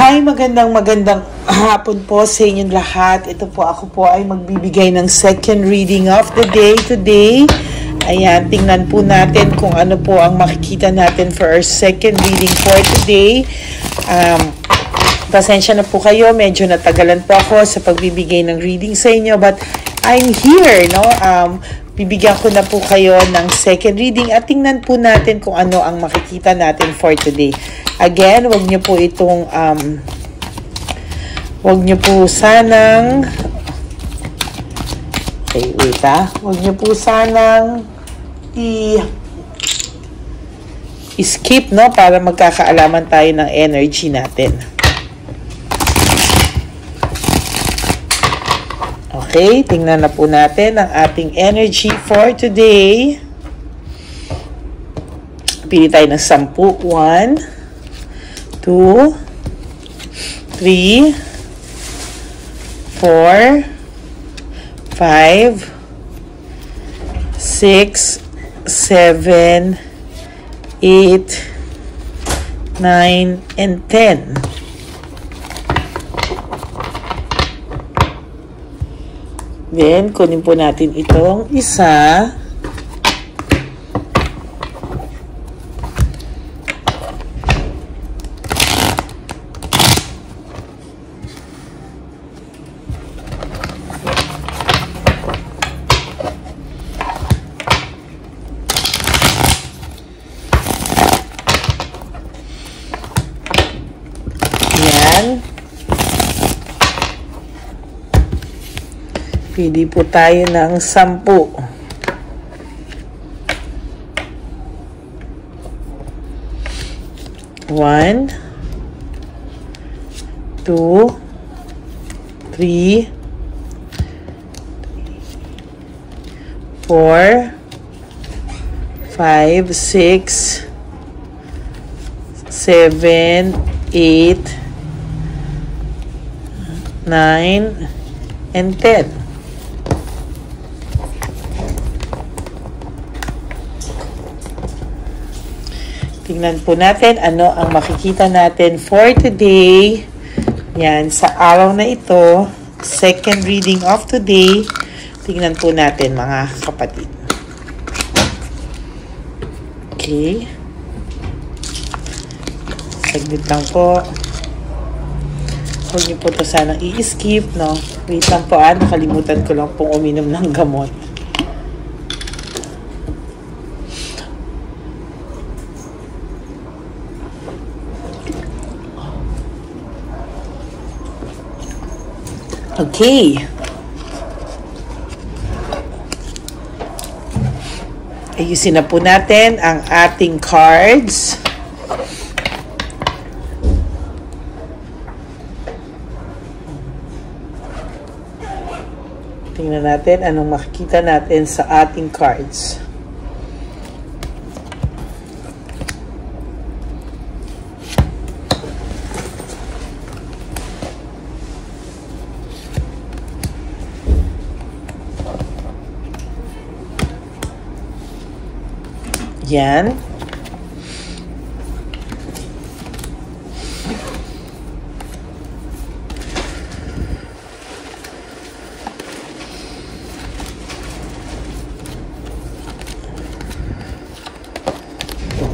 Hi, magandang hapon po sa inyong lahat. Ito po, ako po ay magbibigay ng second reading of the day today. Ayan, tingnan po natin kung ano po ang makikita natin for our second reading for today. Pasensya na po kayo, medyo natagalan po ako sa pagbibigay ng reading sa inyo, but I'm here, no? Bibigyan ko na po kayo ng second reading at tingnan po natin kung ano ang makikita natin for today. Again, wag niyo po itong wag niyo po sanang wag niyo po sanang skip, no, para magkakaalaman tayo ng energy natin. Okay, tingnan na po natin ang ating energy for today. Pili tayo ng 10. 1, 2, 3, 4, 5, 6, 7, 8, 9, and 10. Then, kunin po natin itong isa. Yan. Pili po tayo ng 10. 1, 2, 3, 4, 5, 6, 7, 8, 9, and 10. Tingnan po natin ano ang makikita natin for today. Yan, sa araw na ito, second reading of today. Tingnan po natin, mga kapatid. Okay. Saglit lang po. Huwag niyo po ito sanang i-skip, no? Wait lang po, nakalimutan ko lang pong uminom ng gamot. Okay. Ayusin na po natin ang ating cards. Tingnan natin anong makikita natin sa ating cards. Yan.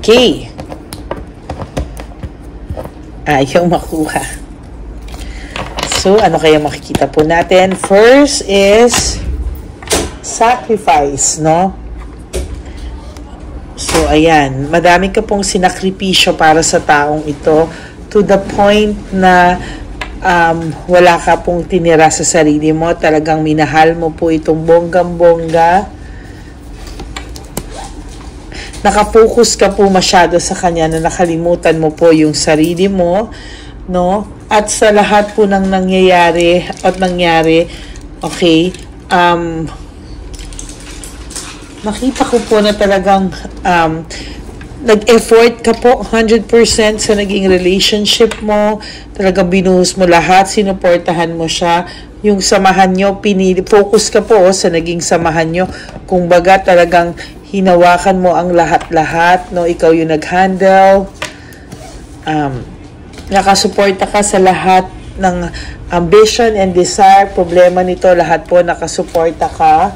Okay. Ayaw makuha. So, ano kaya makikita po natin? First is sacrifice, no? So, ayan. Madami ka pong sinakripisyo para sa taong ito to the point na wala ka pong tinira sa sarili mo. Talagang minahal mo po itong bonggang-bongga. Nakafocus ka po masyado sa kanya na nakalimutan mo po yung sarili mo, no? At sa lahat po ng nangyayari, okay, nakita ko po na talagang nag-effort ka po 100% sa naging relationship mo. Talagang binuhos mo lahat, sinuportahan mo siya. Yung samahan nyo, focus ka po sa naging samahan nyo. Kung baga talagang hinawakan mo ang lahat-lahat, no? Ikaw yung nag-handle. nakasuporta ka sa lahat ng ambition and desire, problema nito, lahat po nakasuporta ka.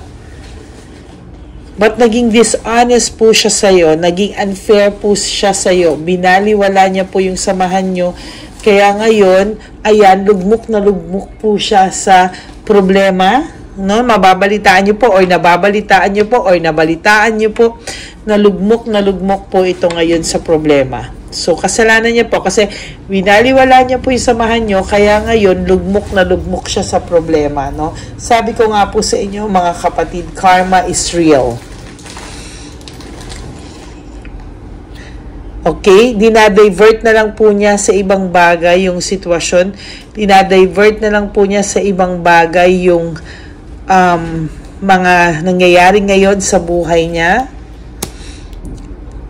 But naging dishonest po siya sa'yo, naging unfair po siya sa'yo, binaliwala niya po yung samahan nyo, kaya ngayon, ayan, lugmok na lugmok po siya sa problema, no? Mababalitaan niyo po, or nababalitaan niyo po, or nabalitaan niyo po, na lugmok po ito ngayon sa problema. So, kasalanan niya po, kasi binaliwala niya po yung samahan nyo, kaya ngayon, lugmok na lugmok siya sa problema, no? Sabi ko nga po sa inyo, mga kapatid, karma is real. Okay? Dinadivert na lang po niya sa ibang bagay yung sitwasyon. Dinadivert na lang po niya sa ibang bagay yung mga nangyayari ngayon sa buhay niya.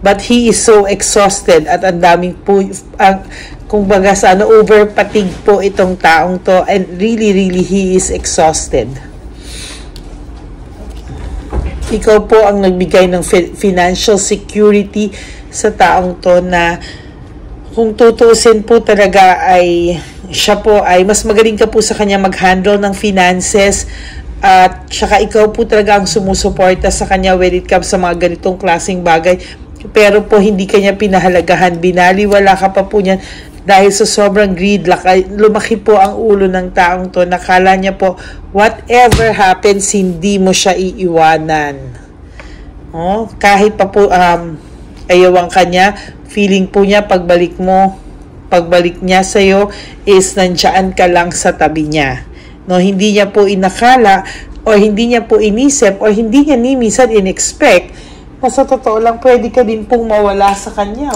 But he is so exhausted at ang daming po, kung baga sa overpatig po itong taong to, and really he is exhausted. Ikaw po ang nagbigay ng financial security sa taong to na kung tutuusin po talaga ay siya po ay mas magaling ka po sa kanya mag-handle ng finances, at saka ikaw po talaga ang sumusuporta sa kanya when it comes sa mga ganitong klaseng bagay, pero po hindi kanya pinahalagahan, binaliwala ka pa po niyan dahil sa sobrang greed. Lumaki po ang ulo ng taong to, nakala niya po whatever happens hindi mo siya iiwanan, kahit pa po ayawan kanya, feeling po niya pagbalik niya sa'yo is nandiyan ka lang sa tabi niya, no? Hindi niya po inakala, or hindi niya po inisip, or hindi niya ni minsan in-expect na sa totoo lang pwede ka din pong mawala sa kanya,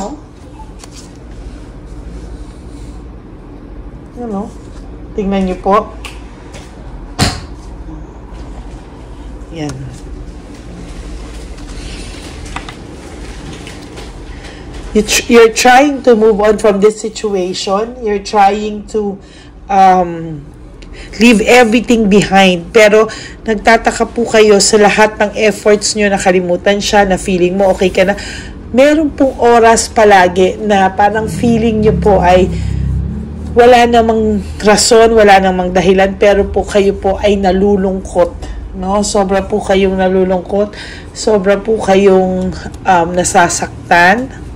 tingnan niyo po, yan. You're trying to move on from this situation. You're trying to leave everything behind. Pero nagtataka po kayo sa lahat ng efforts nyo, nakalimutan siya, na feeling mo okay ka na. Meron pong oras palagi na parang feeling nyo po ay wala namang rason, wala namang dahilan, pero po kayo po ay nalulungkot, no? Sobra po kayong nalulungkot, sobra po kayong nasasaktan.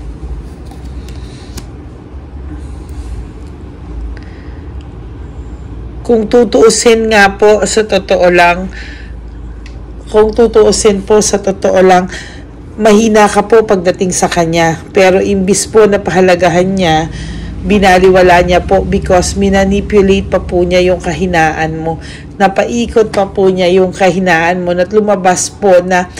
Kung tutuusin nga po sa totoo lang, mahina ka po pagdating sa kanya. Pero imbis po na pahalagahan niya, binaliwala niya po because minanipulate pa po niya yung kahinaan mo. Napaikot pa po niya yung kahinaan mo at lumabas po na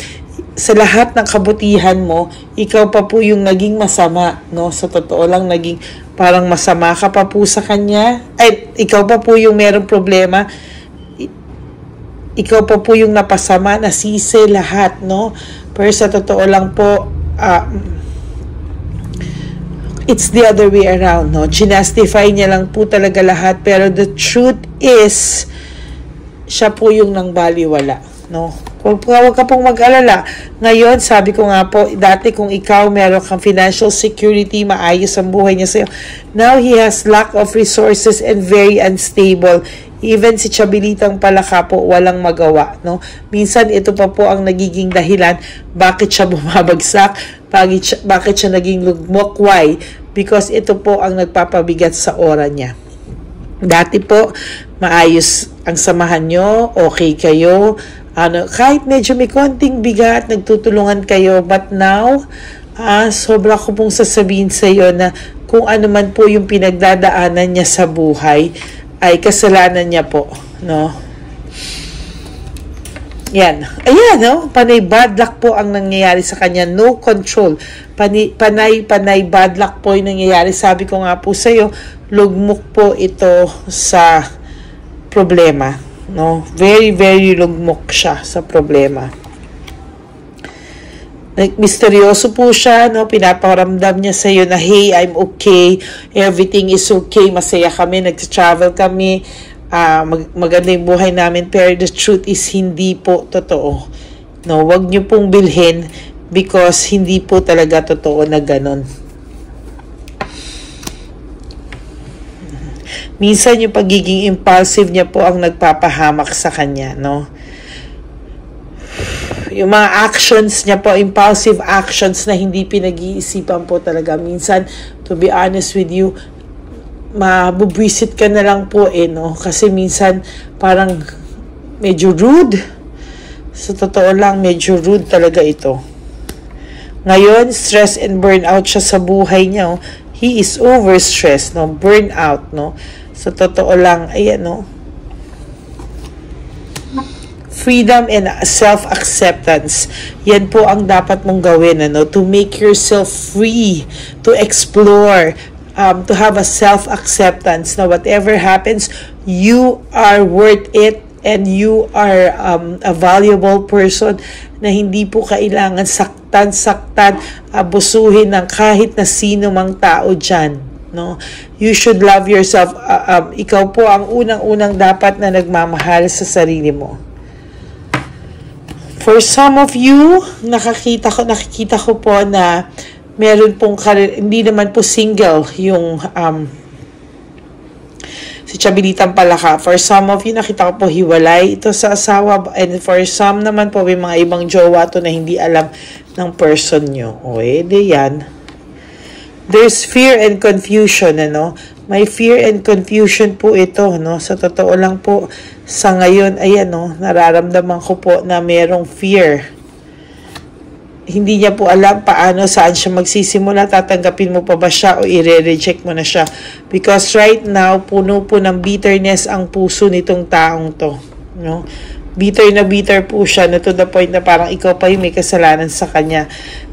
sa lahat ng kabutihan mo, ikaw pa po yung naging masama, no? Sa totoo lang, naging parang masama ka pa po sa kanya. Ay, ikaw pa po yung merong problema. Ikaw pa po yung napasama, nasisi lahat, no? Pero sa totoo lang po, it's the other way around, no? Ginastify niya lang po talaga lahat. Pero the truth is, siya po yung nangbaliwala, no? Huwag ka pong mag-alala. Ngayon, sabi ko nga po, dati kung ikaw meron kang financial security, maayos ang buhay niya sa'yo. Now, he has lack of resources and very unstable. Even si Chabilitang Palaka po, walang magawa, no? Minsan, ito pa po ang nagiging dahilan bakit siya bumabagsak, bakit siya naging lugmok. Why? Because ito po ang nagpapabigat sa aura niya. Dati po, maayos ang samahan nyo, okay kayo, kahit medyo may konting bigat, nagtutulungan kayo, but now, sobra ko pong sasabihin sa iyo na kung ano man po yung pinagdadaanan niya sa buhay, ay kasalanan niya po, no? Yan. Ayan, no? Panay bad luck po ang nangyayari sa kanya. No control. Panay bad luck po yung nangyayari. Sabi ko nga po sa iyo, lugmok po ito sa problema, no? Very lugmok siya sa problema. Misteryoso po siya, no? Pinaparamdam niya sa iyo na, hey, I'm okay, everything is okay, masaya kami, nag-travel kami, maganda yung buhay namin. Pero the truth is, hindi po totoo, no? Huwag niyo pong bilhin because hindi po talaga totoo na ganon. Minsan yung pagiging impulsive niya po ang nagpapahamak sa kanya, no? Yung mga actions niya po, impulsive actions na hindi pinag-iisipan po talaga. Minsan, to be honest with you, mabubwisit ka na lang po no? Kasi minsan, parang medyo rude. Sa totoo lang, medyo rude talaga ito. Ngayon, stress and burnout siya sa buhay niya. He is overstressed, no? Burnout, no? Sa totoo lang, ayan, no? Freedom and self-acceptance. Yan po ang dapat mong gawin, ano? To make yourself free, to explore, to have a self-acceptance na whatever happens, you are worth it and you are a valuable person na hindi po kailangan saktan, abusuhin ng kahit na sino mang tao dyan. No? You should love yourself. Ikaw po ang unang-unang dapat na nagmamahal sa sarili mo. For some of you, nakikita ko po na meron pong hindi naman po single yung si Chabilitang Palaka. For some of you, nakita ko po hiwalay ito sa asawa, and for some naman po may mga ibang jowa to na hindi alam ng person nyo. O di yan. There's fear and confusion, ano? May fear and confusion po ito, no? Sa totoo lang po, sa ngayon, ayan, no? Nararamdaman ko po na merong fear. Hindi niya po alam paano, saan siya magsisimula, tatanggapin mo pa ba siya o i-reject mo na siya. Because right now, puno po ng bitterness ang puso nitong taong to, no? Bitter na bitter po siya, na to the point na parang ikaw pa yung may kasalanan sa kanya.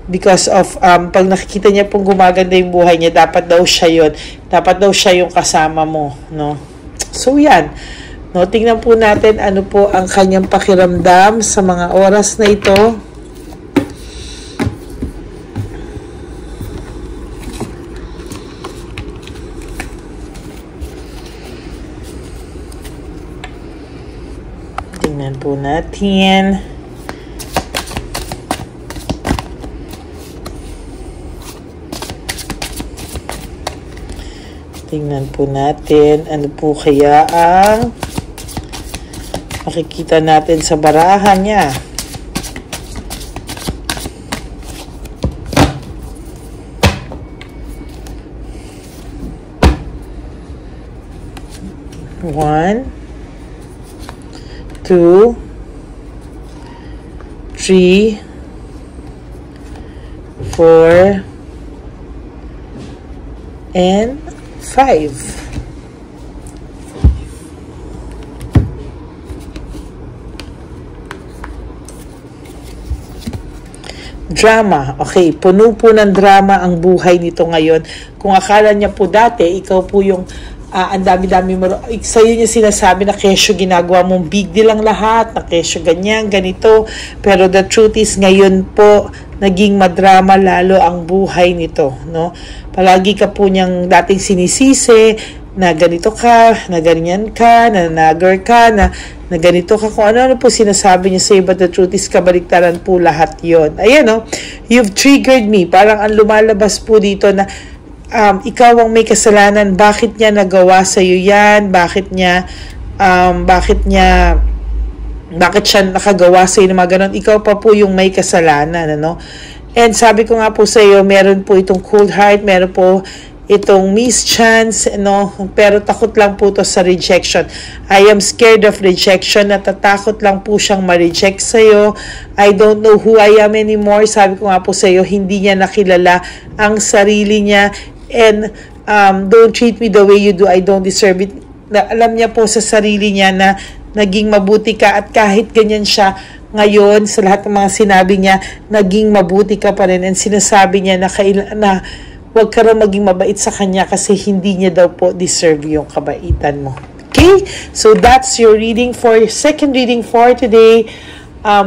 Because of, pag nakikita niya pong gumaganda yung buhay niya, dapat daw siya yun. Dapat daw siya yung kasama mo, no? So, yan. No, tingnan po natin ano po ang kanyang pakiramdam sa mga oras na ito. Tingnan po natin. Tingnan po natin ano po kaya ang makikita natin sa barahan niya. One, 2, 3, 4, and 5. Drama. Okay, puno po ng drama ang buhay nito ngayon. Kung akala niya po dati, ikaw po yung ang dami-dami mo, sa'yo niya sinasabi na kesyo ginagawa mong big deal ang lahat, na kesyo ganyan, ganito. Pero the truth is, ngayon po, naging madrama lalo ang buhay nito, no? Palagi ka po niyang dating sinisisi, na ganito ka, na ganyan ka, na nagger ka, na ganito ka, kung ano-ano po sinasabi niya sa'yo, but the truth is, kabaliktaran po lahat yon. Ayan, no? You've triggered me. Parang ang lumalabas po dito na, ikaw ang may kasalanan, bakit niya nagawa sa iyo yan, bakit siya nakagawa sa iyo ng mga ganun, ikaw pa po yung may kasalanan, ano? And sabi ko nga po sa iyo, meron po itong cold heart, meron po itong mischance, no? Pero takot lang po to sa rejection. I am scared of rejection, natatakot lang po siyang ma-reject sa iyo. I don't know who I am anymore. Sabi ko nga po sa iyo, hindi niya nakilala ang sarili niya. And don't treat me the way you do, I don't deserve it. Alam niya po sa sarili niya na naging mabuti ka, at kahit ganyan siya ngayon, sa lahat ng mga sinabi niya, naging mabuti ka pa rin, and sinasabi niya na huwag ka rin maging mabait sa kanya kasi hindi niya daw po deserve yung kabaitan mo. Okay? So that's your reading second reading for today.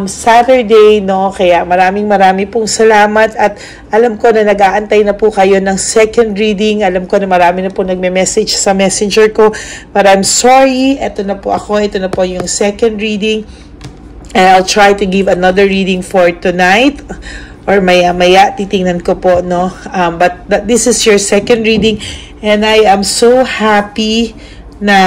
Saturday, no? Kaya marami pong salamat, at alam ko na nag-aantay na po kayo ng second reading. Alam ko na marami na po nagme-message sa messenger ko, but I'm sorry, ito na po yung second reading, and I'll try to give another reading for tonight or maya titingnan ko po, no? But this is your second reading, And I am so happy na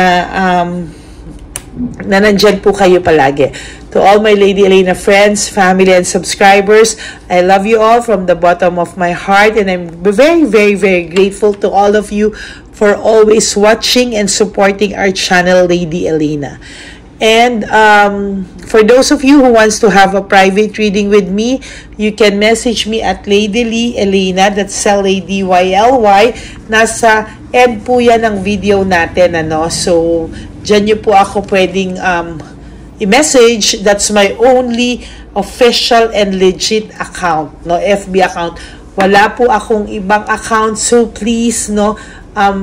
nandyan po kayo palagi. To all my Lady Elena friends, family, and subscribers, I love you all from the bottom of my heart, and I'm very, very, very grateful to all of you for always watching and supporting our channel, Lady Elena. And for those of you who wants to have a private reading with me, you can message me at Lady Lee Elena, that's LADYLY. Nasa end po yan ng video natin, ano? So, dyan nyo po ako pwedeng i-message. That's my only official and legit account, no? FB account. Wala po akong ibang account, so please, no,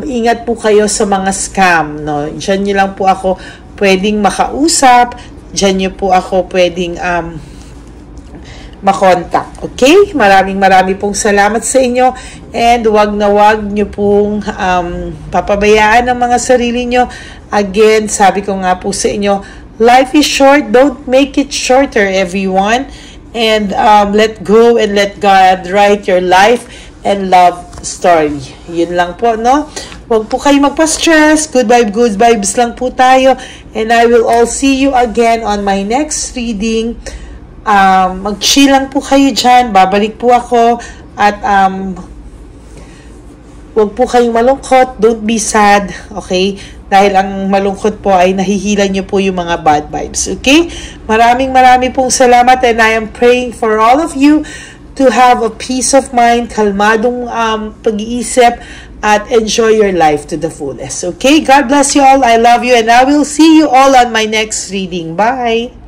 ingat po kayo sa mga scam, no? Diyan nyo lang po ako pwedeng makausap, diyan nyo po ako pwedeng makontak. Okay? Maraming pong salamat sa inyo, and wag nyo pong papabayaan ang mga sarili nyo. Again, sabi ko nga po sa inyo, life is short, don't make it shorter, everyone. And let go and let God write your life and love story. Yun lang po, no? Huwag po kayo magpa-stress. Good vibes lang po tayo. And I will all see you again on my next reading. Mag-chill lang po kayo dyan. Babalik po ako. At huwag po kayong malungkot. Don't be sad. Okay? Dahil ang malungkot po ay nahihila nyo po yung mga bad vibes. Okay? Maraming pong salamat, and I am praying for all of you to have a peace of mind, kalmadong pag-iisip, at enjoy your life to the fullest. Okay? God bless you all. I love you, and I will see you all on my next reading. Bye!